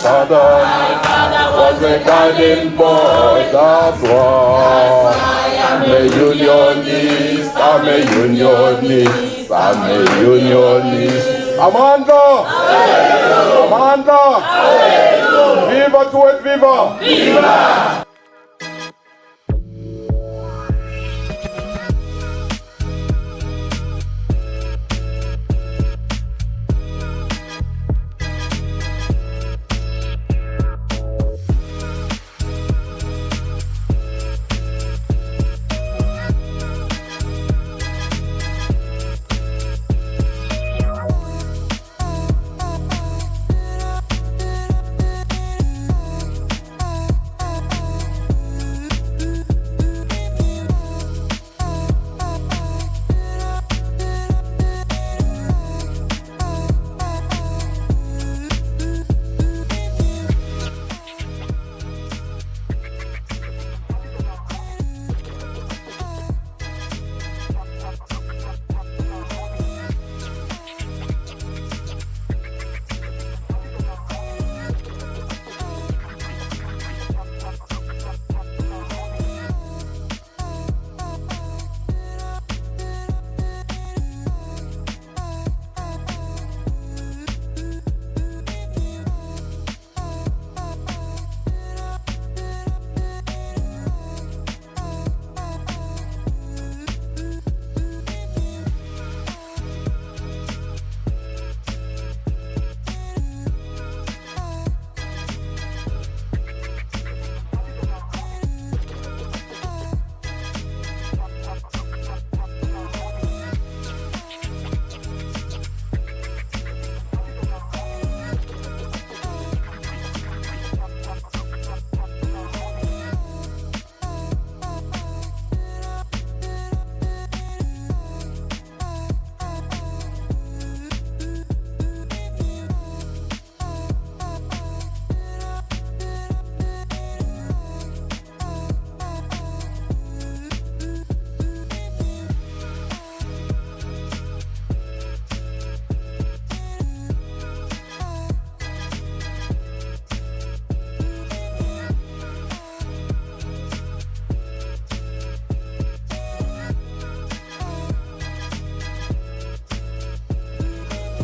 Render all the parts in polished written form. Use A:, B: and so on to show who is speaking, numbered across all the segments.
A: father was a guiding boy, that's why I'm a unionist, I'm a unionist, I'm a unionist. Amanda! Amanda! Viva TUED, viva! Viva!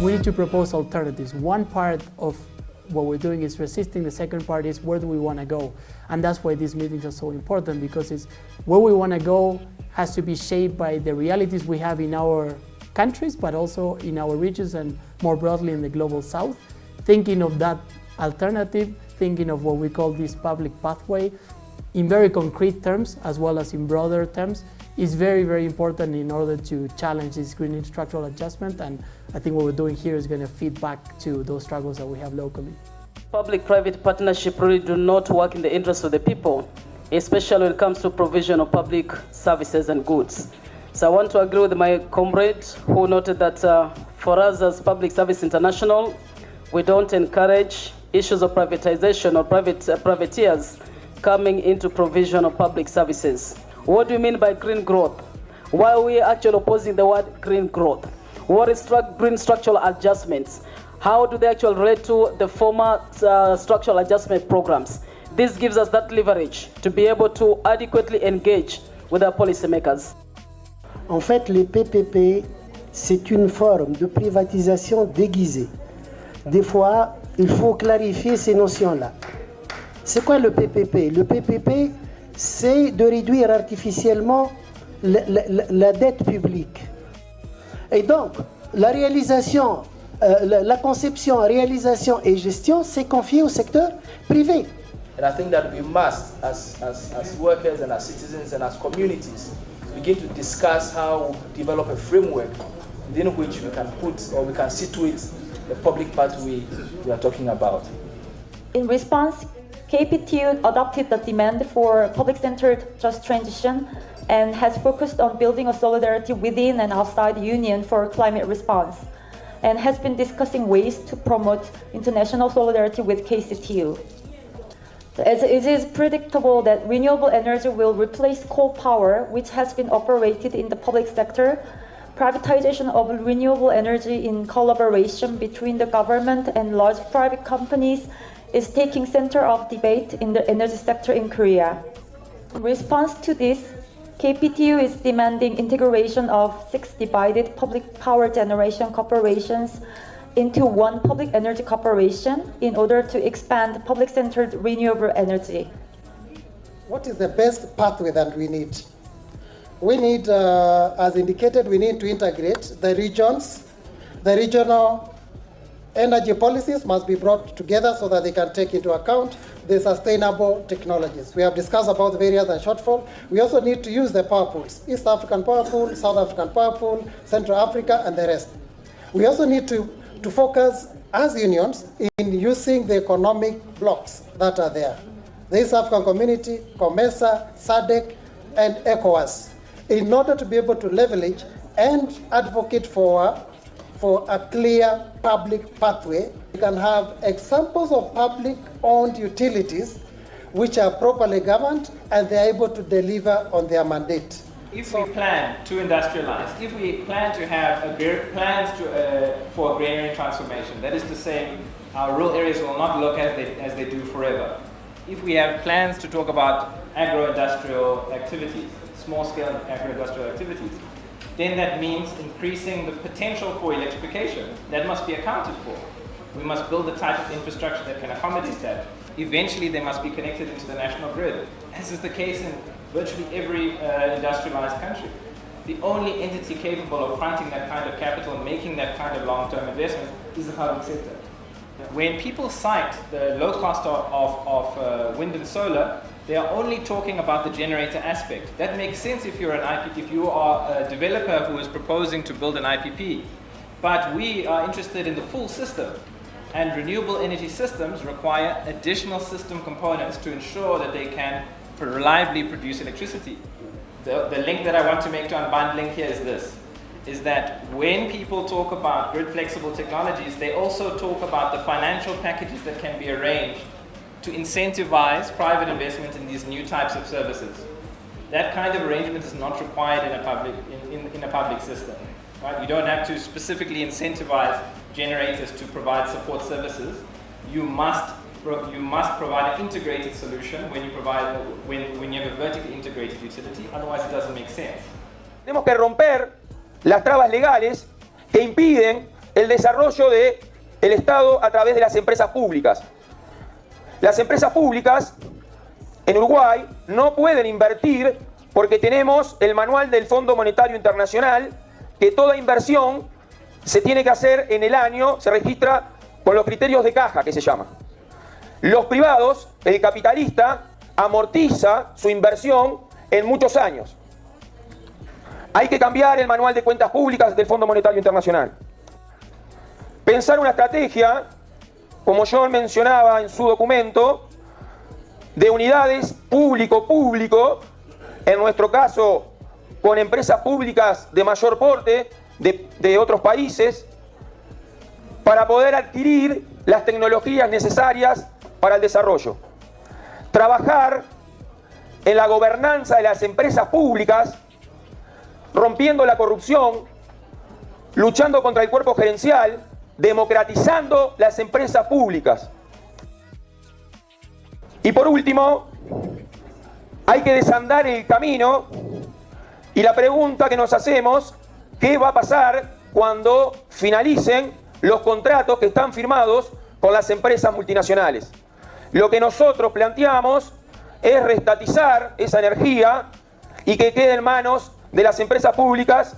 B: We need to propose alternatives. One part of what we're doing is resisting. The second part is where do we want to go? And that's why these meetings are so important, because it's where we want to go has to be shaped by the realities we have in our countries, but also in our regions and more broadly in the global south. Thinking of that alternative, thinking of what we call this public pathway in very concrete terms as well as in broader terms is very, very important in order to challenge this green structural adjustment. And I think what we're doing here is going to feed back to those struggles that we have locally.
C: Public-private partnership really do not work in the interest of the people, especially when it comes to provision of public services and goods. So I want to agree with my comrade who noted that for us as Public Service International, we don't encourage issues of privatization or privateers coming into provision of public services. What do you mean by green growth? Why are we actually opposing the word green growth? What is green structural adjustments? How do they actually relate to the former structural adjustment programs? This gives us that leverage to be able to adequately engage with our policymakers.
D: En fait, les PPP, c'est une forme de privatisation déguisée. Des fois, il faut clarifier ces notions-là. C'est quoi le PPP? Le PPP, c'est de réduire artificiellement la dette publique. Et donc, la réalisation, la conception, réalisation et gestion, c'est confié au secteur privé.
E: And I think that we must, as workers and as citizens and as communities, begin to discuss how to develop a framework within which we can put or we can situate the public pathway we are talking about.
F: In response, KPTUED adopted the demand for public-centered just transition and has focused on building a solidarity within and outside the Union for climate response, and has been discussing ways to promote international solidarity with KCTU. As it is predictable that renewable energy will replace coal power, which has been operated in the public sector, privatization of renewable energy in collaboration between the government and large private companies is taking center of debate in the energy sector in Korea. In response to this, KPTU is demanding integration of 6 divided public power generation corporations into one public energy corporation in order to expand public-centered renewable energy.
D: What is the best pathway that we need? We need, as indicated, we need to integrate the regions. The regional energy policies must be brought together so that they can take into account the sustainable technologies. We have discussed about the various and shortfall. We also need to use the power pools, East African power pool, South African power pool, Central Africa, and the rest. We also need to focus as unions in using the economic blocks that are there. The East African Community, COMESA, SADC, and ECOWAS, in order to be able to leverage and advocate for a clear public pathway. We can have examples of public-owned utilities which are properly governed and they are able to deliver on their mandate.
G: If we plan to industrialize, if we plan to have plans for agrarian transformation, that is to say, our rural areas will not look as they do forever. If we have plans to talk about agro-industrial activities, small-scale agro-industrial activities, then that means increasing the potential for electrification. That must be accounted for. We must build the type of infrastructure that can accommodate that. Eventually, they must be connected into the national grid, as is the case in virtually every industrialized country. The only entity capable of fronting that kind of capital and making that kind of long-term investment is the public sector. When people cite the low cost of wind and solar, they are only talking about the generator aspect. That makes sense if you're if you are a developer who is proposing to build an IPP. But we are interested in the full system. And renewable energy systems require additional system components to ensure that they can reliably produce electricity. The link that I want to make to unbundling here is this, is that when people talk about grid flexible technologies, they also talk about the financial packages that can be arranged to incentivize private investment in these new types of services. That kind of arrangement is not required in a public system. Right? You don't have to specifically incentivize generators to provide support services. You must provide an integrated solution when you have a vertically integrated utility, otherwise it doesn't make sense.
H: Tenemos que romper las trabas legales que impiden el desarrollo del Estado a través de las empresas públicas. Las empresas públicas en Uruguay no pueden invertir porque tenemos el manual del Fondo Monetario Internacional que toda inversión se tiene que hacer en el año, se registra con los criterios de caja que se llama. Los privados, el capitalista, amortiza su inversión en muchos años. Hay que cambiar el manual de cuentas públicas del Fondo Monetario Internacional. Pensar una estrategia, como John mencionaba en su documento, de unidades público-público, en nuestro caso con empresas públicas de mayor porte de otros países, para poder adquirir las tecnologías necesarias para el desarrollo. Trabajar en la gobernanza de las empresas públicas, rompiendo la corrupción, luchando contra el cuerpo gerencial, democratizando las empresas públicas. Y por último, hay que desandar el camino y la pregunta que nos hacemos, ¿qué va a pasar cuando finalicen los contratos que están firmados con las empresas multinacionales? Lo que nosotros planteamos es reestatizar esa energía y que quede en manos de las empresas públicas.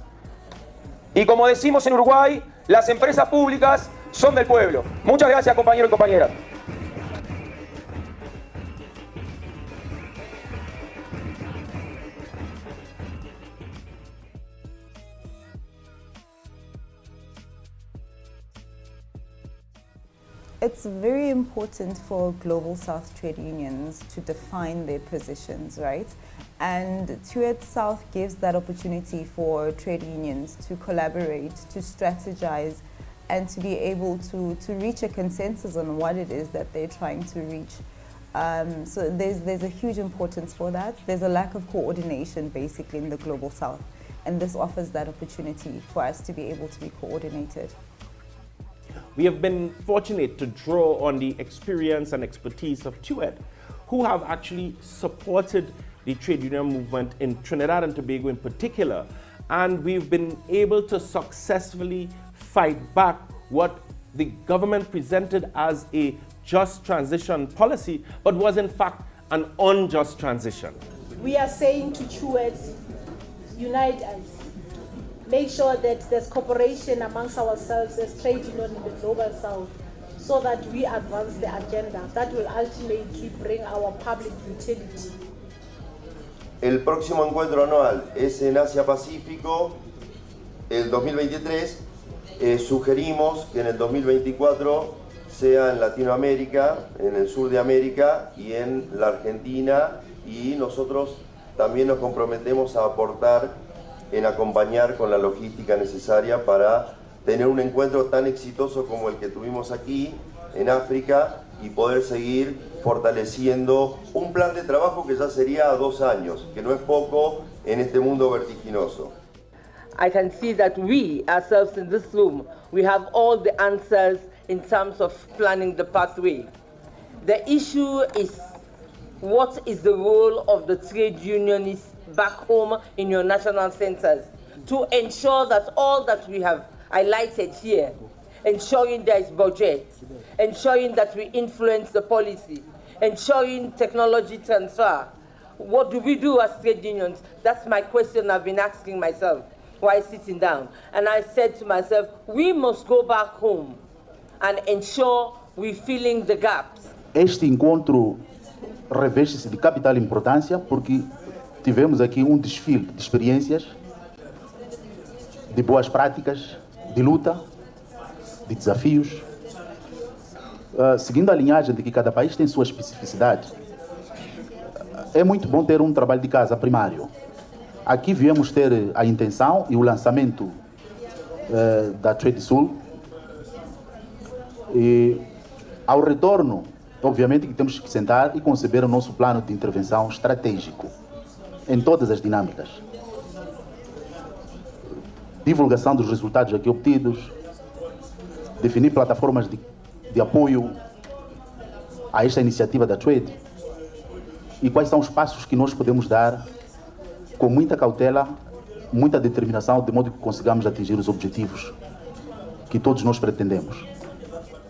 H: Y como decimos en Uruguay, las empresas públicas son del pueblo. Muchas gracias, compañeros y compañeras.
I: It's very important for Global South trade unions to define their positions, right? And TUED South gives that opportunity for trade unions to collaborate, to strategize, and to be able to reach a consensus on what it is that they're trying to reach. So there's a huge importance for that. There's a lack of coordination basically in the Global South, and this offers that opportunity for us to be able to be coordinated.
J: we have been fortunate to draw on the experience and expertise of TUED, who have actually supported the trade union movement in Trinidad and Tobago in particular. And we've been able to successfully fight back what the government presented as a just transition policy, but was in fact an unjust transition.
K: We are saying to TUED, unite us. Make sure that there's cooperation amongst ourselves as trade union in the Global South so that we advance the agenda that will ultimately bring our public utility.
L: El próximo encuentro anual es en Asia-Pacífico, el 2023. Sugerimos que en el 2024 sea en Latinoamérica, en el sur de América y en la Argentina, y nosotros también nos comprometemos a aportar en acompañar con la logística necesaria para tener un encuentro tan exitoso como el que tuvimos aquí en África y poder seguir fortaleciendo un plan de trabajo que ya sería a 2 años, que no es poco en este mundo vertiginoso.
M: I can see that we, ourselves in this room, we have all the answers in terms of planning the pathway. The issue is, what is the role of the trade unionists back home in your national centers to ensure that all that we have highlighted here, ensuring there is budget, ensuring that we influence the policy, ensuring technology transfer. What do we do as trade unions? That's my question I've been asking myself while sitting down. And I said to myself, we must go back home and ensure we're filling the gaps.
N: Este encontro reveste-se de capital importância porque tivemos aqui um desfile de experiências, de boas práticas, de luta, de desafios, seguindo a linhagem de que cada país tem sua especificidade. É muito bom ter um trabalho de casa primário. Aqui viemos ter a intenção e o lançamento da TUED Sul. E ao retorno, obviamente que temos que sentar e conceber o nosso plano de intervenção estratégico em todas as dinâmicas. Divulgação dos resultados aqui obtidos, definir plataformas de apoio a esta iniciativa da TUED e quais são os passos que nós podemos dar com muita cautela, muita determinação, de modo que consigamos atingir os objetivos que todos nós pretendemos.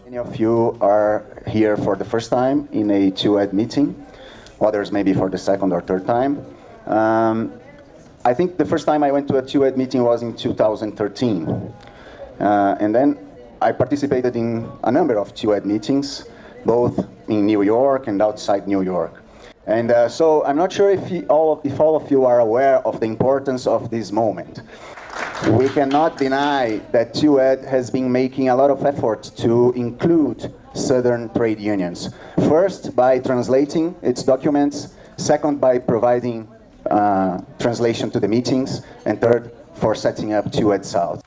O: Many of you are here for the first time in a TUED meeting, others maybe for the second or third time. I think the first time I went to a TUED meeting was in 2013. And then I participated in a number of TUED meetings, both in New York and outside New York. And so I'm not sure if all of you are aware of the importance of this moment. We cannot deny that TUED has been making a lot of effort to include Southern trade unions. First, by translating its documents. Second, by providing translation to the meetings. And third, for setting up TUED South.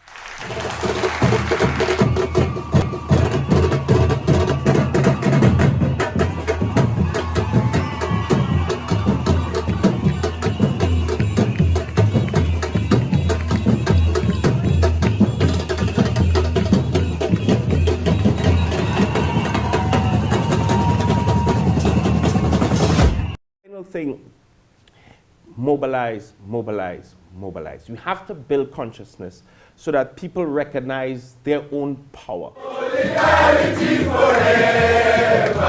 J: Thing, mobilize, mobilize, mobilize. You have to build consciousness so that people recognize their own power.
A: Solidarity forever.